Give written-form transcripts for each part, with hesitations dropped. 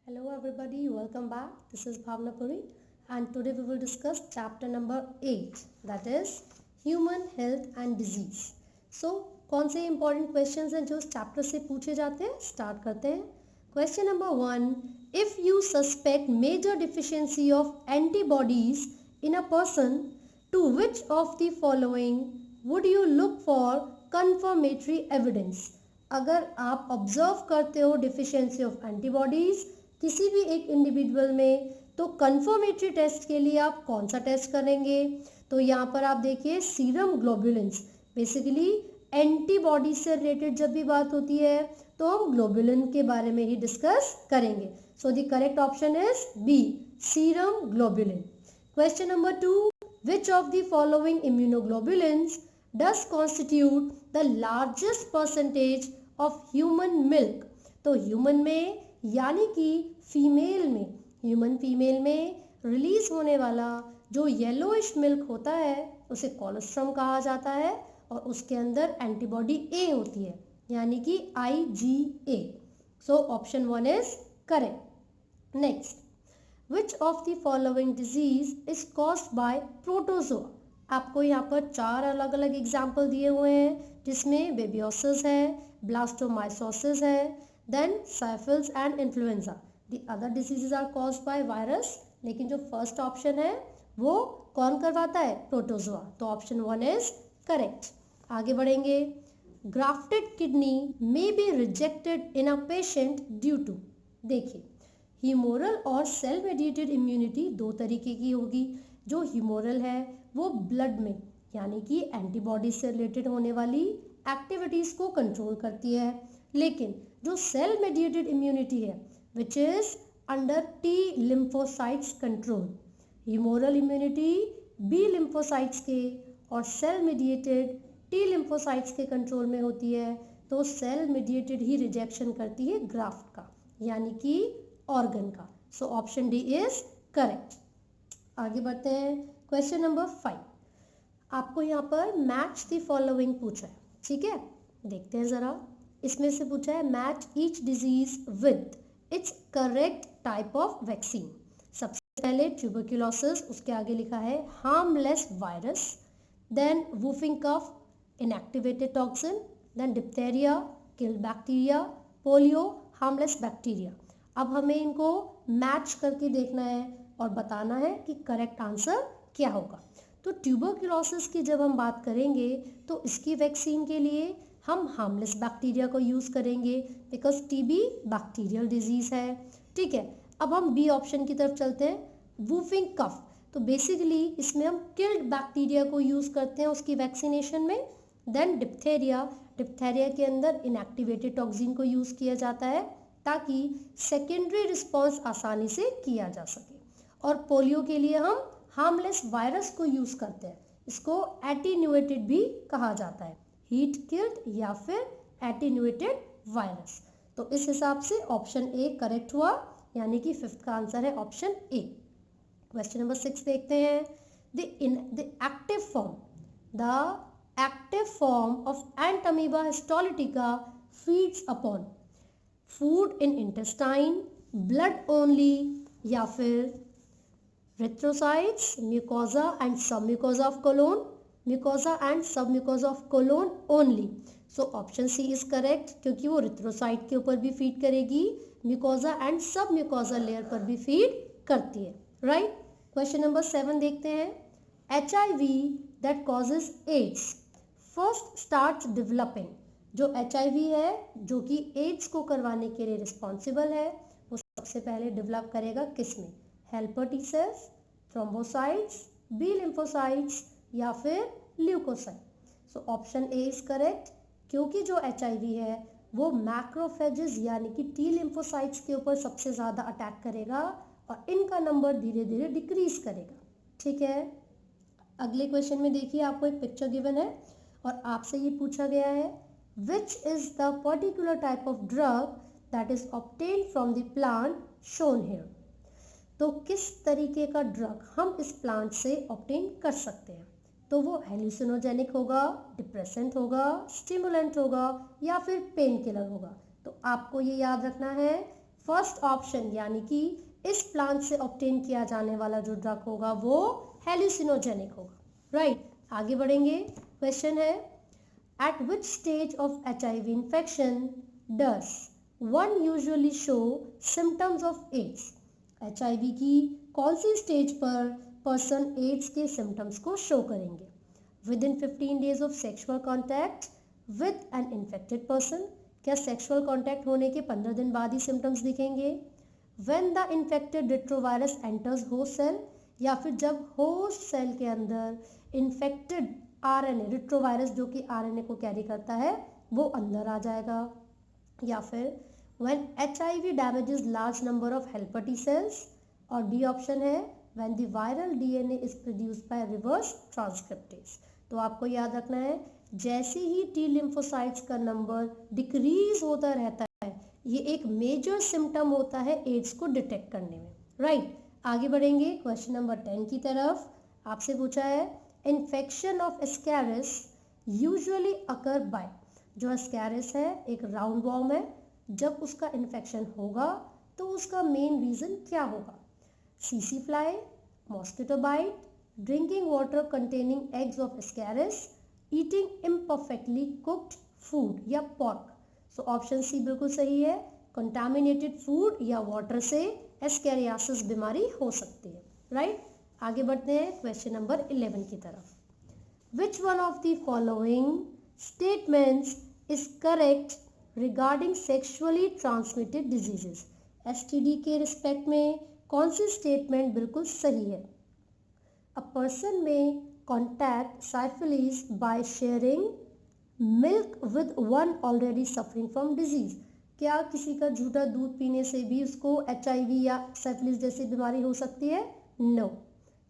Hello everybody, welcome back. This is Bhavna Puri and today we will discuss chapter number 8, that is Human Health and Disease. So कौन से important questions हैं जो इस chapter से पूछे जाते हैं? Start करते हैं. Question number 1, if you suspect major deficiency of antibodies in a person, to which of the following would you look for confirmatory evidence? अगर आप ऑब्जर्व करते हो डिफिशियंसी ऑफ एंटीबॉडीज किसी भी एक इंडिविजुअल में, तो कंफर्मेटरी टेस्ट के लिए आप कौन सा टेस्ट करेंगे? तो यहाँ पर आप देखिए सीरम ग्लोबुलिन्स. बेसिकली एंटीबॉडी से रिलेटेड जब भी बात होती है तो हम ग्लोबुलिन के बारे में ही डिस्कस करेंगे. So the correct option is B, serum globulin. Question number 2, which of the following immunoglobulins does constitute the largest percentage of human milk? तो ह्यूमन में यानी कि ह्यूमन फीमेल में रिलीज होने वाला जो येलोइश मिल्क होता है उसे कोलोस्ट्रम कहा जाता है और उसके अंदर एंटीबॉडी ए होती है यानी कि IgA. So option 1 is correct. Next, Which of the following disease is caused by protozoa? आपको यहाँ पर 4 अलग अलग एग्जाम्पल दिए हुए हैं जिसमें बेबियोसिस है, ब्लास्टोमाइसोसिस है, then syphilis and influenza. The other diseases are caused by virus, लेकिन जो फर्स्ट ऑप्शन है वो कौन करवाता है? प्रोटोजोआ. तो ऑप्शन 1 इज करेक्ट. आगे बढ़ेंगे. Grafted kidney may be rejected in a patient due to. देखिए, ह्यूमोरल और सेल मेडिएटेड इम्यूनिटी दो तरीके की होगी. जो ह्यूमोरल है वो ब्लड में यानी कि एंटीबॉडी से रिलेटेड होने वाली एक्टिविटीज़ को कंट्रोल करती है, लेकिन जो सेल मेडिएटेड इम्यूनिटी है which is under T lymphocytes control. Humoral immunity B lymphocytes के और सेल मेडिएटेड टी लिम्फोसाइट्स के कंट्रोल में होती है. तो सेल मेडिएटेड ही रिजेक्शन करती है ग्राफ्ट का यानी कि ऑर्गन का. So option D is correct. आगे बढ़ते हैं. क्वेश्चन नंबर 5, आपको यहाँ पर मैच द फॉलोइंग पूछा है. ठीक है, देखते हैं ज़रा. इसमें से पूछा है match each disease with its correct type of vaccine. सबसे पहले ट्यूबरक्यूलोसिस, उसके आगे लिखा है harmless virus, then whooping cough inactivated toxin, then diphtheria killed bacteria, polio harmless bacteria. अब हमें इनको मैच करके देखना है और बताना है कि करेक्ट आंसर क्या होगा. तो ट्यूबरक्यूलोसिस की जब हम बात करेंगे तो इसकी वैक्सीन के लिए हम हार्मलेस बैक्टीरिया को यूज़ करेंगे बिकॉज TB बैक्टीरियल डिजीज़ है. ठीक है, अब हम बी ऑप्शन की तरफ चलते हैं. वूफिंग कफ, तो बेसिकली इसमें हम किल्ड बैक्टीरिया को यूज़ करते हैं उसकी वैक्सीनेशन में. देन डिप्थेरिया के अंदर इनएक्टिवेटेड टॉक्सिन को यूज़ किया जाता है ताकि सेकेंडरी रिस्पॉन्स आसानी से किया जा सके. और पोलियो के लिए हम हार्मलेस वायरस को यूज़ करते हैं. इसको एटीन्यूएटेड भी कहा जाता है, हीट किल्ड या फिर एटीन्यूएटेड वायरस. तो इस हिसाब से ऑप्शन ए करेक्ट हुआ यानी कि 5th का आंसर है ऑप्शन ए. क्वेश्चन नंबर 6 देखते हैं. The active form of Entamoeba histolytica feeds upon food in intestine, blood only या फिर erythrocytes, mucosa and submucosa of colon, mucosa and submucosa of colon only. So option C is correct क्योंकि वो erythrocyte के ऊपर भी feed करेगी, mucosa and submucosa layer पर भी फीड करती है. राइट. क्वेश्चन नंबर 7 देखते हैं. HIV that causes AIDS first start developing. जो HIV है जो कि एड्स को करवाने के लिए रिस्पॉन्सिबल है वो सबसे पहले डेवलप करेगा किस में? Helper T cells, thrombocytes, B lymphocytes या फिर leukocyte. So option A is correct क्योंकि जो HIV है वो मैक्रोफेजेस यानी कि टी लिम्फोसाइट्स के ऊपर सबसे ज़्यादा अटैक करेगा और इनका नंबर धीरे धीरे डिक्रीज करेगा. ठीक है, अगले क्वेश्चन में देखिए आपको एक पिक्चर गिवन है और आपसे ये पूछा गया है which is the particular type of drug that is obtained from the plant shown here. तो किस तरीके का ड्रग हम इस प्लांट से ऑब्टेन कर सकते हैं? तो वो हेल्यूसिनोजेनिक होगा, डिप्रेसेंट होगा, स्टिमुलेंट होगा या फिर पेन किलर होगा. तो आपको ये याद रखना है फर्स्ट ऑप्शन यानी कि इस प्लांट से ऑब्टेन किया जाने वाला जो ड्रग होगा वो हेलुसिनोजेनिक होगा, राइट। आगे बढ़ेंगे। क्वेश्चन है at which stage of HIV infection does one usually show symptoms of AIDS. HIV की कौन सी स्टेज पर पर्सन एड्स के सिम्टम्स को शो करेंगे? Within 15 days of sexual contact with an infected person, क्या सेक्सुअल कॉन्टैक्ट होने के 15 दिन बाद ही सिम्टम्स दिखेंगे? When the infected retrovirus enters host cell, या फिर जब होस्ट सेल के अंदर इन्फेक्टेड RNA रेट्रोवायरस जो कि RNA को कैरी करता है वो अंदर आ जाएगा, या फिर when HIV damages large number of helper T sales, और डी ऑप्शन है when the viral DNA is produced by reverse transcriptase. तो आपको याद रखना है जैसे ही T लिम्फोसाइट्स का नंबर डिक्रीज होता रहता है ये एक मेजर सिम्टम होता है एड्स को डिटेक्ट करने में, राइट। आगे बढ़ेंगे क्वेश्चन नंबर 10 की तरफ। आपसे पूछा है infection of Ascaris usually occur by, जो एस्कैरिस है एक राउंड वॉर्म है, जब उसका इन्फेक्शन होगा तो उसका मेन रीजन क्या होगा? CC fly, mosquito bite, drinking water containing eggs of ascaris, eating imperfectly cooked food या पॉर्क। सो ऑप्शन सी बिल्कुल सही है, कंटामिनेटेड फूड या वाटर से एस्कैरियासिस बीमारी हो सकती है, राइट। आगे बढ़ते हैं क्वेश्चन नंबर 11 की तरफ। विच one of the following statements is correct regarding sexually transmitted diseases. STD के रिस्पेक्ट में कौन सी स्टेटमेंट बिल्कुल सही है? अ पर्सन में contact syphilis by sharing milk with one already suffering from disease। क्या किसी का झूठा दूध पीने से भी उसको HIV या सिफिलिस जैसी बीमारी हो सकती है? No.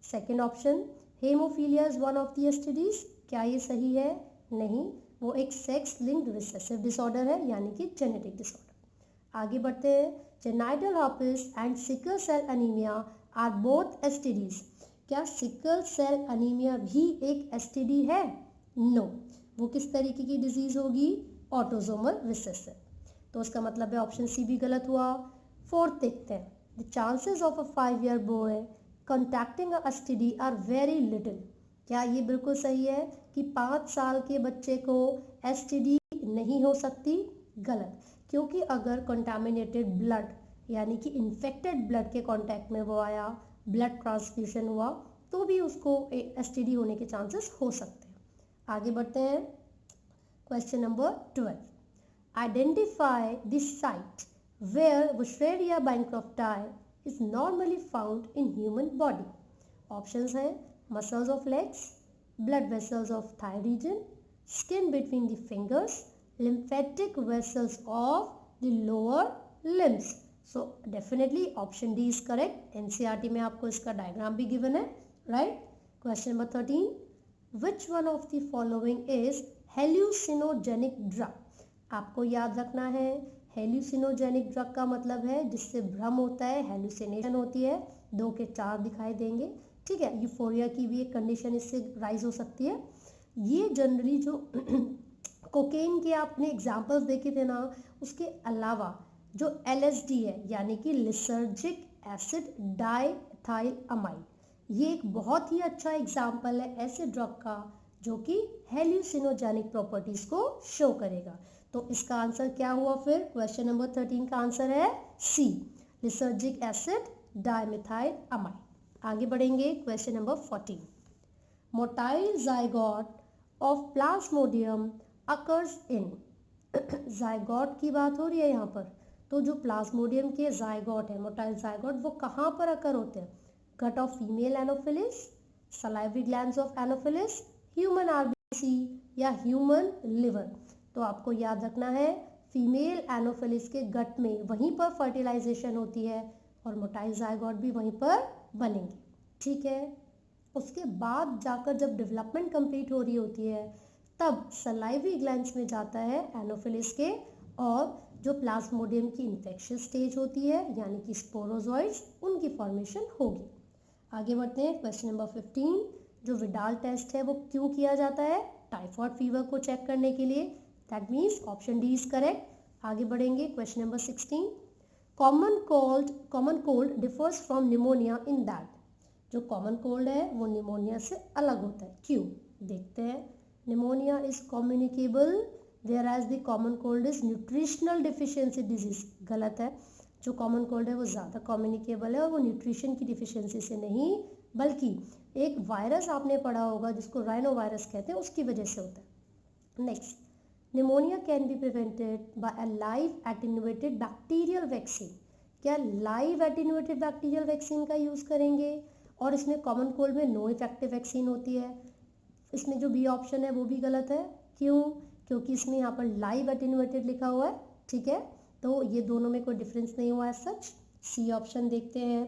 Second option haemophilia is one of the STDs, क्या ये सही है? नहीं, वो एक सेक्स लिंक्ड रिसेसिव डिसऑर्डर है यानी कि जेनेटिक डिसऑर्डर। आगे बढ़ते हैं। Genital herpes and sickle cell anaemia are both STDs, क्या सिकल सेल अनीमिया भी एक STD है? नो। वो किस तरीके की डिजीज होगी? Autosomal recessive. तो उसका मतलब है ऑप्शन सी भी गलत हुआ। फोर्थ देखते हैं। The chances of a 5-year boy contacting a STD are very little, क्या ये बिल्कुल सही है कि 5 साल के बच्चे को STD नहीं हो सकती? गलत, क्योंकि अगर कंटामिनेटेड ब्लड यानी कि इन्फेक्टेड ब्लड के कांटेक्ट में वो आया, ब्लड ट्रांसफ्यूजन हुआ, तो भी उसको STD होने के चांसेस हो सकते हैं। आगे बढ़ते हैं question number 12। Identify the site where Wuchereria bancrofti is normally found in human body. Options हैं muscles of legs, blood vessels of thigh region, skin between the fingers, lymphatic vessels of the lower limbs। So definitely option D is correct. NCERT में आपको इसका diagram भी given है, right. Question number 13। Which one of the following is hallucinogenic drug. आपको याद रखना है हेल्यूसिनोजेनिक drug का मतलब है जिससे भ्रम होता है, हेल्यूसिनेशन होती है, 2 के 4 दिखाई देंगे, ठीक है। यूफोरिया की भी एक कंडीशन इससे राइज हो सकती है। ये जनरली जो कोकेन के आपने एग्जाम्पल्स देखे थे ना, उसके अलावा जो LSD है यानी कि लिसर्जिक एसिड डाइथाइल अमाइड, ये एक बहुत ही अच्छा एग्जाम्पल है ऐसे ड्रग का जो कि हेल्यूसिनोजेनिक प्रॉपर्टीज को शो करेगा। तो इसका आंसर क्या हुआ फिर? क्वेश्चन नंबर 13 का आंसर है सी, लिसर्जिक एसिड डाइमिथाइल अमाइड। आगे बढ़ेंगे question number 14। Motile zygote of Plasmodium occurs in. Zygote की बात हो रही है यहाँ पर, तो जो प्लाज्मोडियम के जाइगोट है, मोटाइल जाइगोट, वो कहाँ पर अकर होते हैं? Gut of female anopheles, salivary glands of anopheles, human RBC या ह्यूमन लिवर। तो आपको याद रखना है फीमेल एनोफिलिस के गट में वहीं पर फर्टिलाइजेशन होती है और मोटाइल जाइगोट भी वहीं पर बनेंगे, ठीक है। उसके बाद जाकर जब डेवलपमेंट कंप्लीट हो रही होती है तब सलाइवरी ग्लैंड्स में जाता है एनोफिलिस के, और जो प्लाज्मोडियम की इन्फेक्शन स्टेज होती है यानी कि स्पोरोजोइड्स, उनकी फॉर्मेशन होगी। आगे बढ़ते हैं क्वेश्चन नंबर 15। जो विडाल टेस्ट है वो क्यों किया जाता है? टाइफॉइड फीवर को चेक करने के लिए। That means option D is correct. आगे बढ़ेंगे question number 16। Common cold differs from pneumonia in that, जो कॉमन कोल्ड है वो निमोनिया से अलग होता है। क्यों, देखते हैं। Pneumonia is communicable whereas the common cold is nutritional deficiency disease. गलत है, जो कॉमन कोल्ड है वो ज़्यादा कम्युनिकेबल है और वो न्यूट्रिशन की डिफिशियंसी से नहीं, बल्कि एक वायरस आपने पढ़ा होगा जिसको राइनो वायरस कहते हैं, उसकी वजह से होता है। Next, pneumonia can be prevented by a live attenuated bacterial vaccine. क्या लाइव एटेन्यूएटेड बैक्टीरियल वैक्सीन का यूज़ करेंगे? और इसमें कॉमन कोल्ड में नो इफेक्टिव वैक्सीन होती है। इसमें जो बी ऑप्शन है वो भी गलत है। क्यों? क्योंकि इसमें यहाँ पर लाइव एटेन्यूएटेड लिखा हुआ है, ठीक है, तो ये दोनों में कोई डिफरेंस नहीं हुआ है सच। सी ऑप्शन देखते हैं।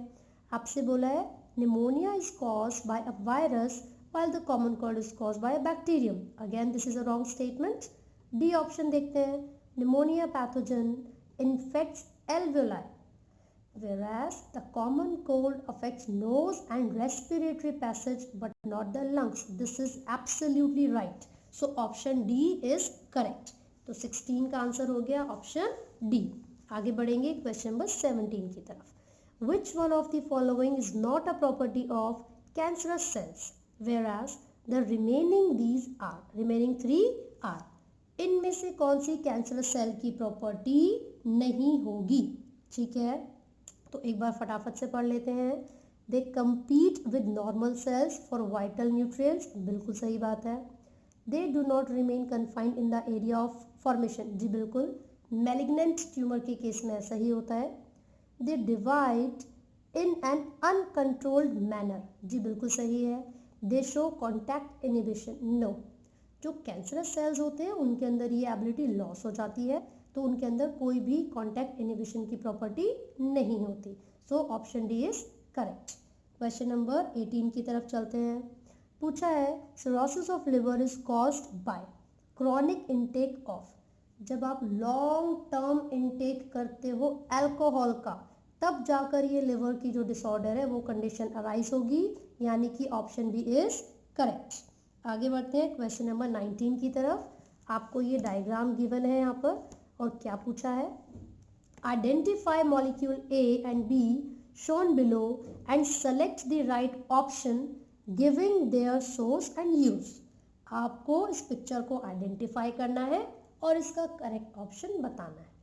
आपसे बोला है pneumonia is caused bye a virus while the common cold is caused by a bacterium. Again, this is a wrong statement. D option देखते हैं। Pneumonia pathogen infects alveoli, whereas the common cold affects nose and respiratory passage but not the lungs. This is absolutely right. So option D is correct. तो 16 का answer हो गया option D। आगे बढ़ेंगे question number 17 की तरफ। Which one of the following is not a property of cancerous cells, whereas the remaining three are? इनमें से कौन सी कैंसरस सेल की प्रॉपर्टी नहीं होगी? ठीक है, तो एक बार फटाफट से पढ़ लेते हैं। दे compete with normal cells for vital nutrients, बिल्कुल सही बात है। They do not remain confined in the area of formation, जी बिल्कुल, मैलिग्नेंट ट्यूमर के केस में ऐसा ही होता है। They divide in an uncontrolled manner, जी बिल्कुल सही है। They show contact inhibition, no. जो कैंसरस सेल्स होते हैं उनके अंदर ये एबिलिटी लॉस हो जाती है, तो उनके अंदर कोई भी कॉन्टैक्ट इनिबिशन की प्रॉपर्टी नहीं होती। So option D is correct. Question number 18 की तरफ चलते हैं। पूछा है cirrhosis of liver is caused bye chronic intake of. जब आप लॉन्ग टर्म इनटेक करते हो अल्कोहल का, तब जाकर ये लिवर की जो डिसऑर्डर है वो कंडीशन अराइज होगी, यानी कि ऑप्शन बी इज करेक्ट। आगे बढ़ते हैं क्वेश्चन नंबर 19 की तरफ। आपको ये डायग्राम गिवन है यहाँ पर, और क्या पूछा है, identify molecule A and be shown below and select the right option giving their source and use. आपको इस पिक्चर को आइडेंटिफाई करना है और इसका करेक्ट ऑप्शन बताना है।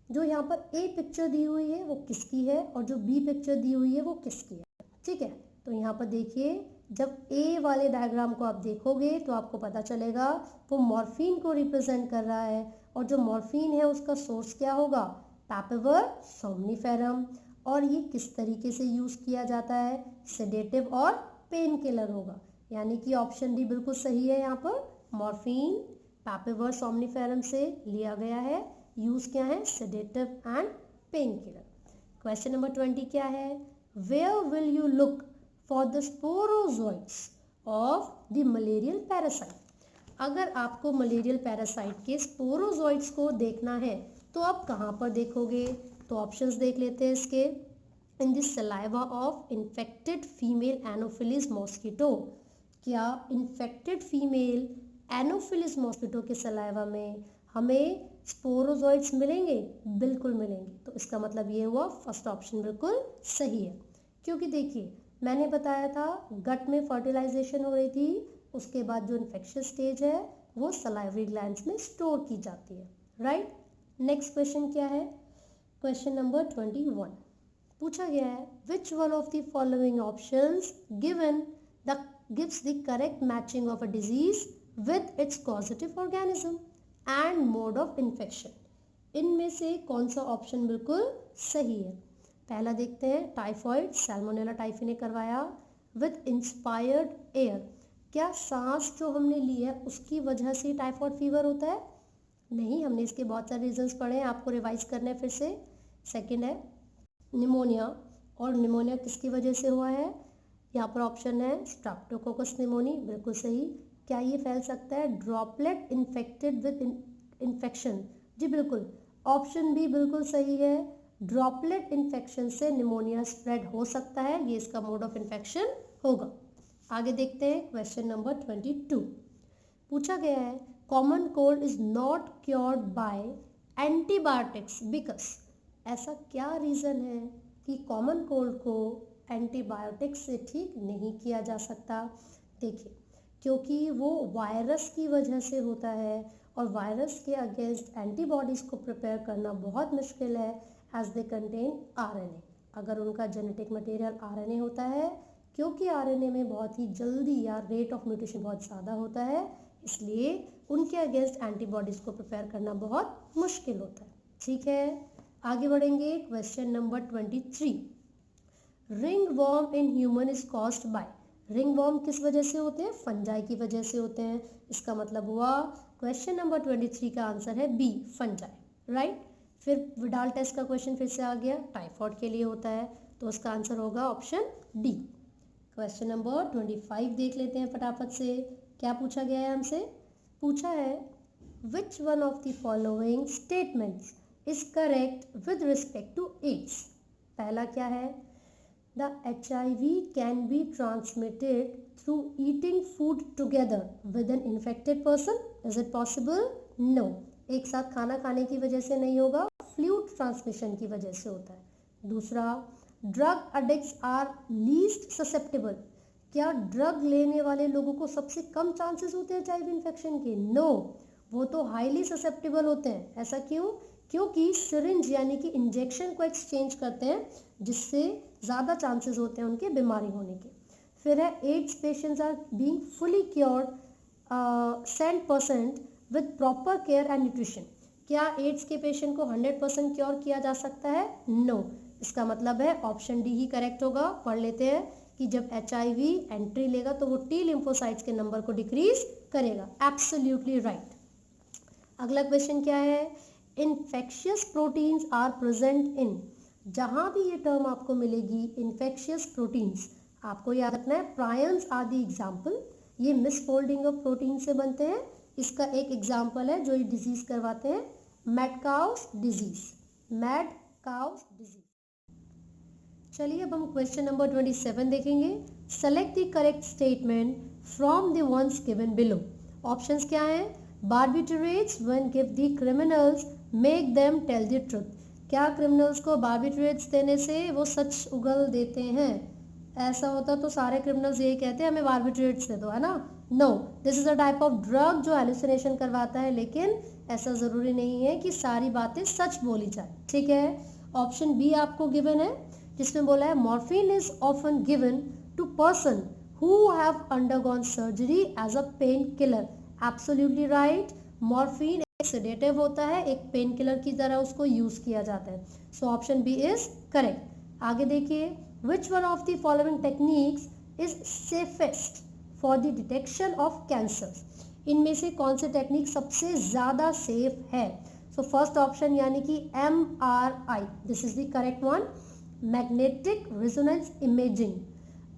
जो यहाँ पर ए पिक्चर दी हुई है वो किसकी है और जो बी पिक्चर दी हुई है वो किसकी है, ठीक है। तो यहाँ पर देखिए, जब ए वाले डायग्राम को आप देखोगे तो आपको पता चलेगा वो मॉर्फिन को रिप्रेजेंट कर रहा है, और जो मॉर्फिन है उसका सोर्स क्या होगा, पैपेवर सोमनिफेरम, और ये किस तरीके से यूज़ किया जाता है, सेडेटिव और पेन किलर होगा, यानी कि ऑप्शन डी बिल्कुल सही है। यहाँ पर मॉर्फिन पैपेवर सोमनिफेरम से लिया गया है, यूज क्या है, sedative and pain killer. Question number 20 क्या है, where will you look for the sporozoites of the malarial parasite. अगर आपको मलेरियल पैरासाइट के स्पोरोजोइट्स को देखना है तो आप कहाँ पर देखोगे? तो ऑप्शंस देख लेते हैं इसके। In the saliva of infected female Anopheles mosquito. क्या इन्फेक्टेड फीमेल एनोफिलिस मॉस्किटो के सलाइवा में हमें स्पोरोजोइट्स मिलेंगे? बिल्कुल मिलेंगे। तो इसका मतलब ये हुआ फर्स्ट ऑप्शन बिल्कुल सही है, क्योंकि देखिए मैंने बताया था गट में फर्टिलाइजेशन हो रही थी, उसके बाद जो इन्फेक्शन स्टेज है वो सलाइवरी ग्लैंड्स में स्टोर की जाती है, राइट। नेक्स्ट क्वेश्चन क्या है, क्वेश्चन नंबर 21 पूछा गया है, which one of the following options gives the correct matching of a disease with its causative organism and mode of infection। इनमें से कौन सा ऑप्शन बिल्कुल सही है? पहला देखते हैं, टाइफॉइड सैल्मोनेला टाइफी ने करवाया विद इंस्पायर्ड एयर। क्या सांस जो हमने ली है उसकी वजह से टाइफॉइड फीवर होता है? नहीं, हमने इसके बहुत सारे रीजंस पढ़े हैं, आपको रिवाइज करना है फिर से। सेकंड है निमोनिया, और निमोनिया किसकी वजह से हुआ है? यहाँ पर ऑप्शन है स्ट्रेप्टोकोकस निमोनी, बिल्कुल सही। क्या ये फैल सकता है ड्रॉपलेट इन्फेक्टेड विद इन्फेक्शन? जी बिल्कुल, ऑप्शन बी बिल्कुल सही है। ड्रॉपलेट इन्फेक्शन से निमोनिया स्प्रेड हो सकता है, ये इसका मोड ऑफ इन्फेक्शन होगा। आगे देखते हैं क्वेश्चन नंबर 22 पूछा गया है, common cold is not cured by antibiotics because. ऐसा क्या रीज़न है कि कॉमन कोल्ड को एंटीबायोटिक से ठीक नहीं किया जा सकता? देखिए, क्योंकि वो वायरस की वजह से होता है और वायरस के अगेंस्ट एंटीबॉडीज़ को प्रिपेयर करना बहुत मुश्किल है एज दे कंटेन आरएनए। अगर उनका जेनेटिक मटेरियल आरएनए होता है, क्योंकि आरएनए में बहुत ही जल्दी या रेट ऑफ म्यूटेशन बहुत ज़्यादा होता है, इसलिए उनके अगेंस्ट एंटीबॉडीज़ को प्रिपेयर करना बहुत मुश्किल होता है। ठीक है, आगे बढ़ेंगे। Question number 23, ringworm in human is caused by. Ringworm किस वजह से होते हैं? फंजाई की वजह से होते हैं। इसका मतलब हुआ क्वेश्चन नंबर 23 का आंसर है बी, फंजाई, राइट। फिर विडाल टेस्ट का क्वेश्चन फिर से आ गया, टाइफॉइड के लिए होता है, तो उसका आंसर होगा ऑप्शन डी। क्वेश्चन नंबर 25 देख लेते हैं फटाफट से। क्या पूछा गया है हमसे? पूछा है which one of the following statements is correct with respect to AIDS. पहला क्या है? The HIV can be transmitted through eating food together with an infected person. Is it possible? No, एक साथ खाना खाने की वजह से नहीं होगा, फ्लूइड ट्रांसमिशन की वजह से होता है। दूसरा, drug addicts are least susceptible. क्या ड्रग लेने वाले लोगों को सबसे कम चांसेस होते हैं HIV इन्फेक्शन के? नो, वो तो हाईली ससेप्टेबल होते हैं। ऐसा क्यों? क्योंकि सिरिंज यानी कि इंजेक्शन को एक्सचेंज करते हैं, जिससे ज़्यादा चांसेस होते हैं उनके बीमारी होने के। फिर है AIDS patients are being fully cured 100% with proper care and nutrition. क्या एड्स के पेशेंट को 100% क्योर किया जा सकता है? नो, इसका मतलब है ऑप्शन डी ही करेक्ट होगा। पढ़ लेते हैं कि जब HIV एंट्री लेगा तो वो टी लिम्फोसाइट्स के नंबर को डिक्रीज करेगा। Absolutely right. अगला क्वेश्चन क्या है? Infectious proteins are present in. जहां भी ये टर्म आपको मिलेगी इन्फेक्शियस प्रोटीन्स, आपको याद रखना है प्रायंस आर द एग्जाम्पल। ये मिसफोल्डिंग ऑफ प्रोटीन से बनते हैं। इसका एक एग्जाम्पल है जो ये डिजीज करवाते हैं, mad cows disease. Mad cows disease. चलिए अब हम क्वेश्चन नंबर 27 देखेंगे। Select the correct statement from the ones given below. Options क्या हैं? Barbiturates when give the criminals make them tell the truth. क्या क्रिमिनल्स को बार्बिटरेट्स देने से वो सच उगल देते हैं? ऐसा होता तो सारे क्रिमिनल्स यही कहते हैं हमें बार्बिटरेट्स दे दो, है ना। No, this is a type of drug जो हेलुसिनेशन करवाता है, लेकिन ऐसा ज़रूरी नहीं है कि सारी बातें सच बोली जाए। ठीक है, ऑप्शन बी आपको गिवन है, जिसमें बोला है morphine is often given to person who have undergone surgery as a pain killer. Absolutely right. Morphine एक सेडेटिव होता है, एक पेन किलर की तरह उसको यूज किया जाता है। So option B is correct. आगे देखिए, which one of the following techniques is safest for the detection of cancer. इनमें से कौन सी टेक्निक सबसे ज्यादा सेफ है? सो फर्स्ट ऑप्शन यानी कि MRI, this is the correct one, magnetic resonance imaging.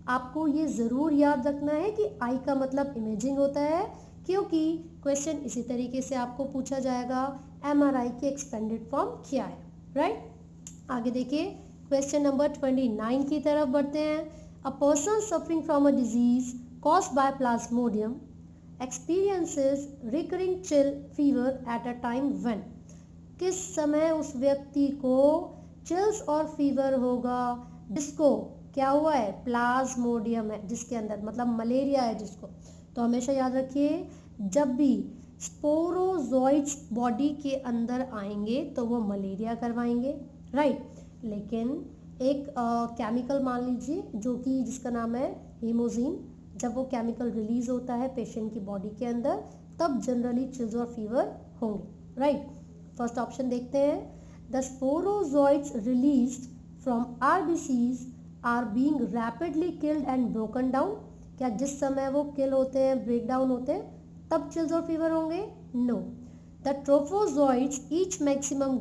आपको ये ज़रूर याद रखना है कि आई का मतलब इमेजिंग होता है, क्योंकि क्वेश्चन इसी तरीके से आपको पूछा जाएगा MRI की एक्सपेंडेड फॉर्म क्या है, राइट। आगे देखिए, क्वेश्चन नंबर 29 की तरफ बढ़ते हैं। A person suffering from a disease caused by Plasmodium experiences recurring chill fever at a time when. किस समय उस व्यक्ति को चिल्स और फीवर होगा जिसको क्या हुआ है? प्लाज्मोडियम है जिसके अंदर, मतलब मलेरिया है जिसको। तो हमेशा याद रखिए, जब भी स्पोरोजोइड्स बॉडी के अंदर आएंगे तो वो मलेरिया करवाएंगे, राइट। लेकिन एक केमिकल मान लीजिए जो कि जिसका नाम है हीमोजीन, जब वो केमिकल रिलीज होता है पेशेंट की बॉडी के अंदर, तब जनरली चिल्स और फीवर होंगे, राइट। फर्स्ट ऑप्शन देखते हैं। The sporozoites released from RBCs are being rapidly killed and broken down. क्या जिस समय वो किल होते हैं, ब्रेक डाउन होते हैं, तब चिल्स और फीवर होंगे? No. The trophozoites reach maximum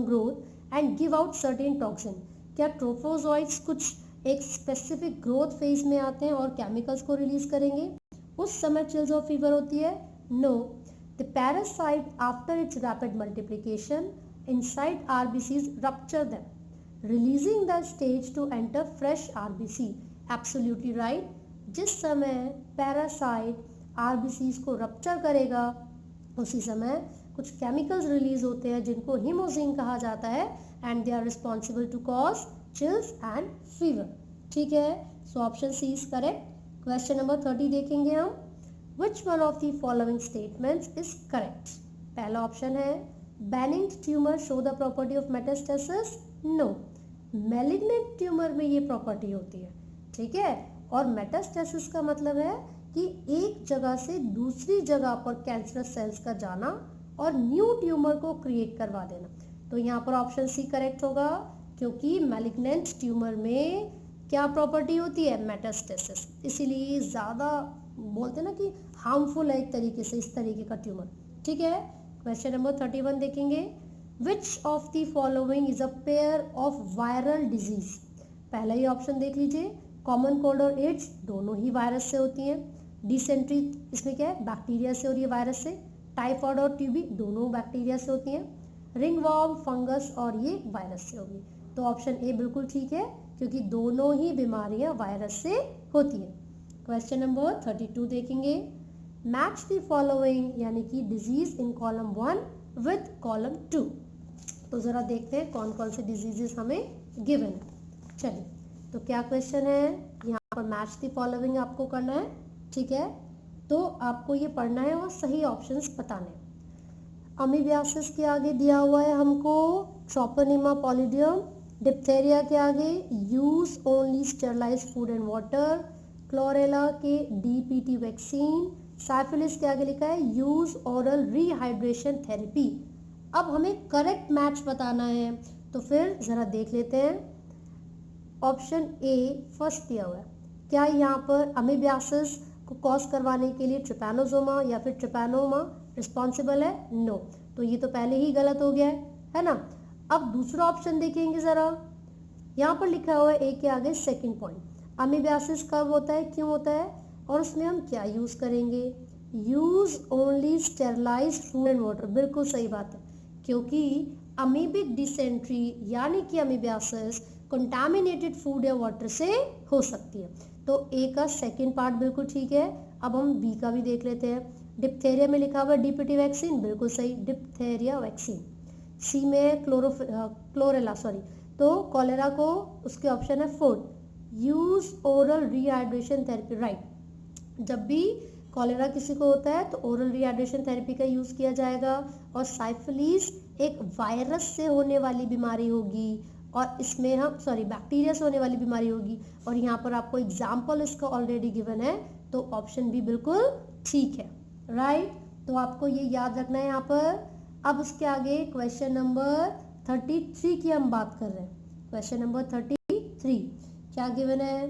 growth and give out certain toxin. क्या ट्रोफोजोइड्स कुछ एक स्पेसिफिक ग्रोथ फेज में आते हैं और केमिकल्स को रिलीज करेंगे, उस समय चिल्स और फीवर होती है? No. The parasite after its rapid multiplication inside RBCs rupture them, releasing the stage to enter fresh RBC. Absolutely right. जिस समय पैरासाइट RBCs को रप्चर करेगा उसी समय कुछ केमिकल्स रिलीज होते हैं जिनको हीमोजीन कहा जाता है and they are responsible to cause chills and fever. ठीक है, so option C is correct. Question number 30 देखेंगे हम। Which one of the following statements is correct? पहला ऑप्शन है benign tumour show the property of metastasis. No, malignant tumour में ये property होती है। ठीक है, और मेटास्टेसिस का मतलब है कि एक जगह से दूसरी जगह पर कैंसरस सेल्स का जाना और न्यू ट्यूमर को क्रिएट करवा देना। तो यहाँ पर ऑप्शन सी करेक्ट होगा, क्योंकि मैलिग्नेंट ट्यूमर में क्या प्रॉपर्टी होती है? मेटास्टेसिस। इसीलिए ज़्यादा बोलते हैं ना कि हार्मफुल है एक तरीके से इस तरीके का ट्यूमर। ठीक है, क्वेश्चन नंबर 31 देखेंगे। Which of the following is a pair of viral disease? पहला ही ऑप्शन देख लीजिए, कॉमन कोल्ड और एड्स दोनों ही वायरस से होती हैं। डिसेंट्री इसमें क्या है? बैक्टीरिया से हो रही है, वायरस से। टाइफॉइड और टीबी दोनों बैक्टीरिया से होती हैं। रिंगवॉर्म, फंगस और ये वायरस से होगी। तो ऑप्शन ए बिल्कुल ठीक है, क्योंकि दोनों ही बीमारियां वायरस से होती हैं। क्वेश्चन नंबर 32 देखेंगे। मैच द फॉलोइंग यानी कि disease in column 1 with column 2। तो ज़रा देखते हैं कौन कौन से डिजीजेस हमें गिवन है। चलिए, तो क्या क्वेश्चन है यहाँ पर? मैच द फॉलोइंग आपको करना है। ठीक है, तो आपको ये पढ़ना है और सही ऑप्शंस बताने हैं। अमीबियासिस के आगे दिया हुआ है हमको ट्रोपोनिमा पॉलिडियम। डिप्थेरिया के आगे use only sterilise food and water. Chlorella के डीपीटी वैक्सीन। साइफिलिस के आगे लिखा है यूज ओरल रिहाइड्रेशन थेरेपी। अब हमें करेक्ट मैच बताना है, तो फिर ज़रा देख लेते हैं। ऑप्शन ए फर्स्ट दिया हुआ है। क्या यहाँ पर अमीबियासिस को कॉज करवाने के लिए ट्रिपैनोसोमा या फिर ट्रिपैनोमा रिस्पॉन्सिबल है? नो, तो ये तो पहले ही गलत हो गया है ना। अब दूसरा ऑप्शन देखेंगे ज़रा। यहाँ पर लिखा हुआ है ए के आगे सेकंड पॉइंट। अमीबियासिस कब होता है, क्यों होता है, और उसमें हम क्या यूज़ करेंगे? Use only sterilise food and water. बिल्कुल सही बात है, क्योंकि अमीबिक डिसेंट्री यानी कि अमीबियासिस कंटामिनेटेड फूड या वाटर से हो सकती है। तो ए का सेकंड पार्ट बिल्कुल ठीक है। अब हम बी का भी देख लेते हैं। डिप्थेरिया में लिखा हुआ डीपीटी वैक्सीन, बिल्कुल सही, डिप्थेरिया वैक्सीन। सी में क्लोरेला तो कॉलेरा को उसके ऑप्शन है food. Use oral rehydration therapy, right. जब भी कॉलेरा किसी को होता है तो ओरल रिहाइड्रेशन थेरेपी का यूज़ किया जाएगा। और साइफिलीज एक वायरस से होने वाली बीमारी होगी, और इसमें हम बैक्टीरिया से होने वाली बीमारी होगी। और यहाँ पर आपको एग्जाम्पल इसका ऑलरेडी गिवन है, तो ऑप्शन बी बिल्कुल ठीक है, राइट। तो आपको ये याद रखना है यहाँ पर। अब उसके आगे क्वेश्चन नंबर 33 की हम बात कर रहे हैं। क्वेश्चन नंबर 33 क्या गिवन है?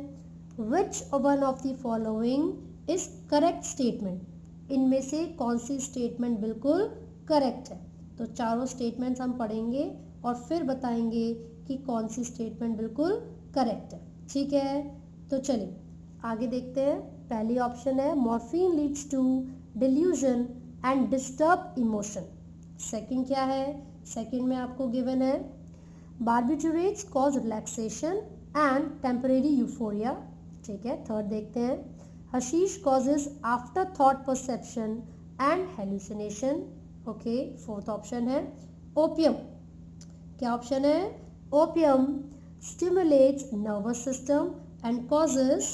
Which one of the following is correct statement? इनमें से कौन सी स्टेटमेंट बिल्कुल करेक्ट है? तो चारों स्टेटमेंट्स हम पढ़ेंगे और फिर बताएंगे कि कौन सी स्टेटमेंट बिल्कुल करेक्ट है। ठीक है, तो चलिए आगे देखते हैं। पहली ऑप्शन है morphine leads to delusion and disturb emotion. Second क्या है? सेकंड में आपको गिवन है barbiturates cause relaxation and temporary euphoria. ठीक है, थर्ड देखते हैं hashish causes after thought perception and hallucination. Okay, fourth option है ओपियम। क्या ऑप्शन है? Opium stimulates nervous system and causes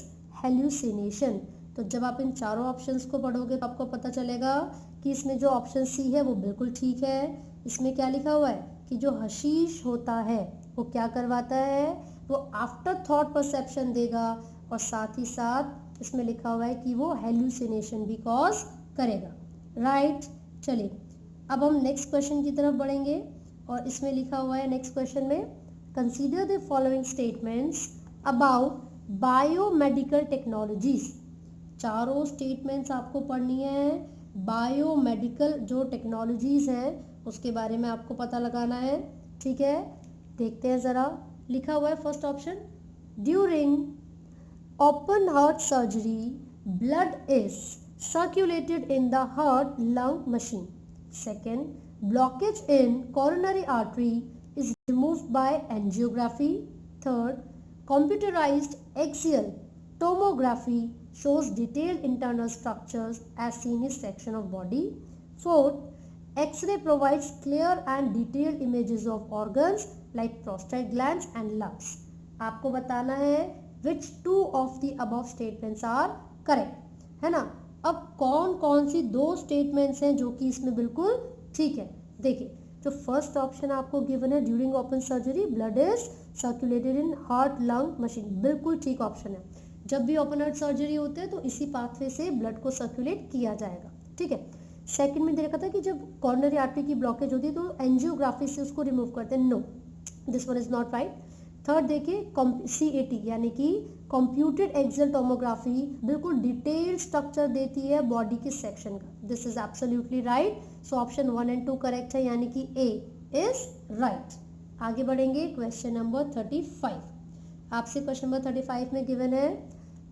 hallucination. तो जब आप इन चारों ऑप्शंस को पढ़ोगे तो आपको पता चलेगा कि इसमें जो ऑप्शन सी है वो बिल्कुल ठीक है। इसमें क्या लिखा हुआ है कि जो हशीश होता है वो क्या करवाता है? वो आफ्टर थॉट परसेप्शन देगा, और साथ ही साथ इसमें लिखा हुआ है कि वो हेल्यूसिनेशन भी कॉज करेगा, राइट। चलिए अब हम नेक्स्ट क्वेश्चन की तरफ बढ़ेंगे, और इसमें लिखा हुआ है नेक्स्ट क्वेश्चन में consider the following statements about biomedical technologies. चारों स्टेटमेंट्स आपको पढ़नी है। बायोमेडिकल जो टेक्नोलॉजीज हैं उसके बारे में आपको पता लगाना है। ठीक है, देखते हैं ज़रा। लिखा हुआ है first option during open heart surgery blood is circulated in the heart lung machine. Second blockage in coronary artery is removed by angiography. Third, computerized axial tomography shows detailed internal structures as seen in section of body. Fourth, X-ray provides clear and detailed images of organs like prostate glands and lungs. आपको बताना है which two of the above statements are correct, है ना। अब कौन कौन सी दो statements हैं जो कि इसमें बिल्कुल ठीक है। देखिए जो फर्स्ट ऑप्शन आपको गिवन है, during open surgery blood is circulated in heart lung machine, बिल्कुल ठीक ऑप्शन है। जब भी ओपन हार्ट सर्जरी होते हैं तो इसी पाथवे से ब्लड को सर्कुलेट किया जाएगा, ठीक है। सेकंड में देखा था कि जब कॉर्नरी आर्टरी की ब्लॉकेज होती है तो एंजियोग्राफी से उसको रिमूव करते हैं, no this one is not right. Third देखिए CAT यानी कि कंप्यूटेड एक्सियल टोमोग्राफी बिल्कुल डिटेल स्ट्रक्चर देती है बॉडी के सेक्शन का, this is absolutely right. So option 1 और 2 करेक्ट है, यानी कि A इज राइट। आगे बढ़ेंगे क्वेश्चन नंबर 35। आपसे क्वेश्चन नंबर 35 में गिवन है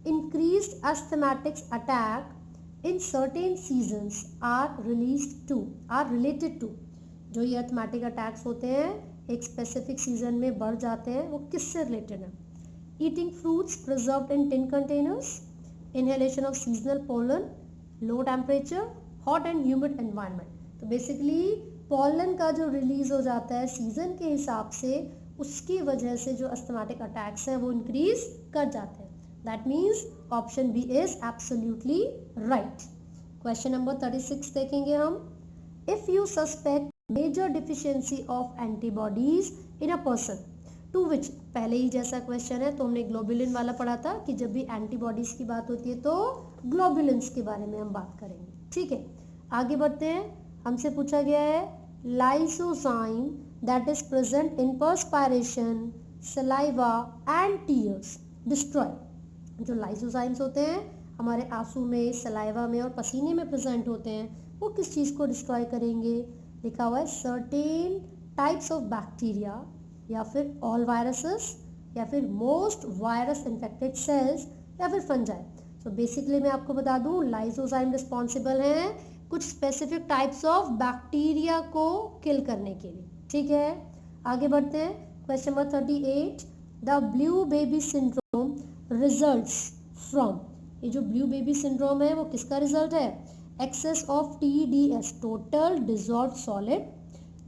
increased asthmatics attack in certain seasons are related to, जो ये अस्थमैटिक अटैक्स होते हैं एक स्पेसिफिक सीजन में बढ़ जाते हैं, वो किससे रिलेटेड है? Eating fruits preserved in tin containers, inhalation of seasonal pollen, low temperature, hot and humid environment. तो बेसिकली पोलन का जो रिलीज हो जाता है सीजन के हिसाब से, उसकी वजह से जो अस्थमैटिक अटैक्स हैं वो इंक्रीज कर जाते हैं। That means option B is absolutely right. Question number 36 देखेंगे हम। If you suspect major deficiency of antibodies in a person to which, पहले ही जैसा क्वेश्चन है तो हमने ग्लोबुलिन वाला पढ़ा था कि जब भी एंटीबॉडीज की बात होती है तो ग्लोबुलिन्स के बारे में हम बात करेंगे, ठीक है। आगे बढ़ते हैं। हमसे पूछा गया है lysozyme that is present in perspiration, saliva and tears destroy. जो लाइसोजाइम्स होते हैं हमारे आंसू में, सलाइवा में और पसीने में प्रेजेंट होते हैं, वो किस चीज़ को डिस्ट्रॉय करेंगे? लिखा हुआ है सर्टेन टाइप्स ऑफ बैक्टीरिया, या फिर ऑल वायरसेस, या फिर मोस्ट वायरस इन्फेक्टेड सेल्स, या फिर फंजाई। सो बेसिकली मैं आपको बता दूं लाइसोजाइम रिस्पॉन्सिबल हैं कुछ स्पेसिफिक टाइप्स ऑफ बैक्टीरिया को किल करने के लिए, ठीक है। आगे बढ़ते हैं। Question number 38, the blue baby syndrome results from, ये जो ब्लू बेबी सिंड्रोम है वो किसका रिजल्ट है? Excess of TDS total dissolve solid,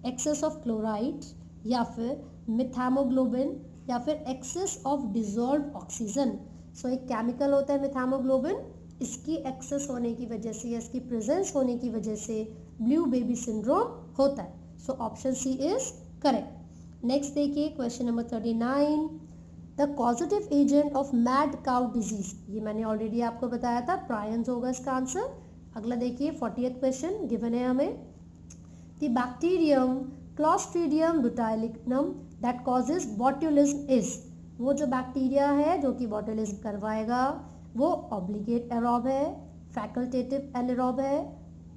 excess of chloride, या फिर मिथामोग्लोबिन, या फिर excess of dissolve oxygen. So एक केमिकल होता है मिथामोग्लोबिन, इसकी एक्सेस होने की वजह से या इसकी प्रेजेंस होने की वजह से ब्लू बेबी सिंड्रोम होता है। So option C is correct. Next देखिए question number 39, the causative agent of mad cow disease, ये मैंने ऑलरेडी आपको बताया था, प्रायंस होगा इसका आंसर। अगला देखिए 40th क्वेश्चन गिवन है हमें, the bacterium Clostridium botulinum that causes botulism is, वो जो बैक्टीरिया है जो कि बॉट्यूलिज्म करवाएगा वो ऑब्लिगेट एरोब है, फैकल्टेटिव एनारोब है,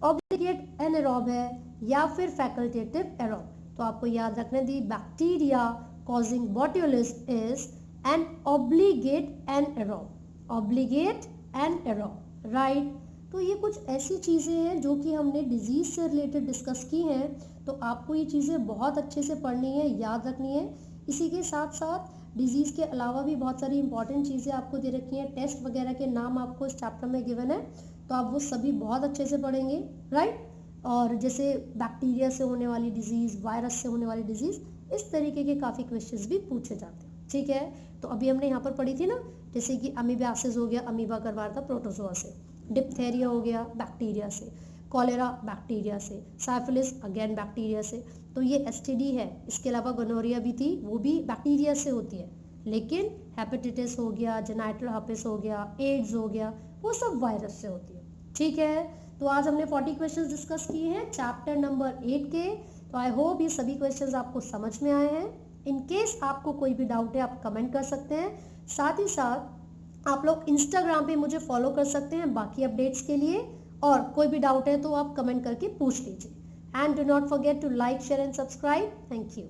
ऑब्लिगेट एनारोब है, या फिर फैकल्टेटिव एरोब। तो आपको याद रखना the bacteria causing botulism is an obligate anaerobe, obligate anaerobe, right? तो ये कुछ ऐसी चीज़ें हैं जो कि हमने डिजीज से रिलेटेड डिस्कस की हैं, तो आपको ये चीज़ें बहुत अच्छे से पढ़नी है, याद रखनी है। इसी के साथ साथ डिजीज़ के अलावा भी बहुत सारी इंपॉर्टेंट चीज़ें आपको दे रखी हैं, टेस्ट वगैरह के नाम आपको इस चैप्टर में गिवन है, तो आप वो सभी बहुत अच्छे से पढ़ेंगे, राइट। और जैसे बैक्टीरिया से होने वाली डिजीज़, वायरस से होने वाली डिजीज़, इस तरीके के काफ़ी क्वेश्चंस भी पूछे जाते हैं, ठीक है। तो अभी हमने यहाँ पर पढ़ी थी ना, जैसे कि अमीबियासिस हो गया, अमीबा करवाता प्रोटोजोआ से, डिप्थेरिया हो गया बैक्टीरिया से, कॉलेरा बैक्टीरिया से, साइफिलिस अगेन बैक्टीरिया से। तो ये STD है, इसके अलावा गोनोरिया भी थी, वो भी बैक्टीरिया से होती है, लेकिन हेपेटाइटिस हो गया, जेनाइटल हर्पिस हो गया, एड्स हो गया, वो सब वायरस से होती है, ठीक है। तो आज हमने 40 क्वेश्चंस डिस्कस किए हैं चैप्टर नंबर 8 के। तो आई होप ये सभी क्वेश्चंस आपको समझ में आए हैं। इन केस आपको कोई भी डाउट है आप कमेंट कर सकते हैं, साथ ही साथ आप लोग इंस्टाग्राम पे मुझे फॉलो कर सकते हैं बाकी अपडेट्स के लिए, और कोई भी डाउट है तो आप कमेंट करके पूछ लीजिए। And do not forget to like, share and subscribe. Thank you.